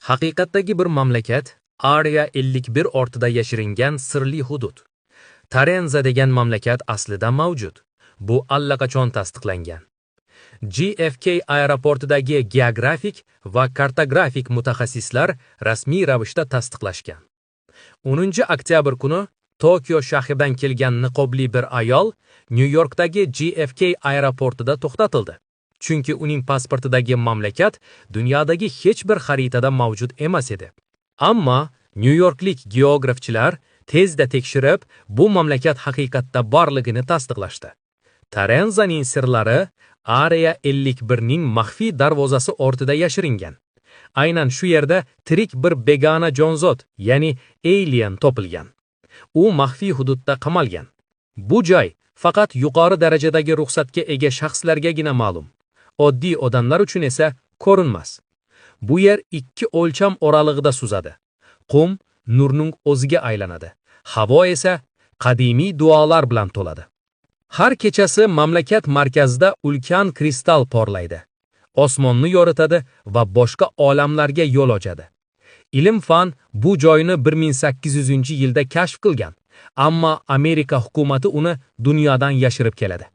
Haqiqatdagi bir mamlakat Area 51 ortida yashiringan sirli hudud. Tarenza degan mamlakat aslida mavjud. Bu allaqachon tasdiqlangan. JFK aeroportidagi geografik va kartografik mutaxassislar rasmiy ravishda tasdiqlashgan. 10 oktyabr kuni Tokio shahridan kelgan niqobli bir ayol New Yorkdagi JFK aeroportida to'xtatildi. Chunki uning pasportidagi mamlakat dunyodagi hech bir xaritada mavjud emas edi. Ammo New Yorklik geografchilar tezda tekshirib, bu mamlakat haqiqatda borligini tasdiqlashdi. Tarenzaning sirlari Area 51 ning maxfiy darvozasi ortida yashiringan. Aynan shu yerda tirik bir begona jonzot, ya'ni alien topilgan. U maxfiy hududda qamalgan. Bu joy faqat yuqori darajadagi ruxsatga ega shaxslargagina ma'lum. Oddiy odamlar uchun esa ko'rinmas. Bu yer ikki o'lcham oralig'ida suzadi. Qum nurning o'ziga aylanadi. Havo esa qadimiy duolar bilan to'ladi. Har kechasi mamlakat markazida ulkan kristal porlaydi. Osmonni yoritadi va boshqa olamlarga yo'l ochadi. Ilm-fan bu joyni 1800-yilda kashf qilgan, ammo Amerika hukumati uni dunyodan yashirib keladi.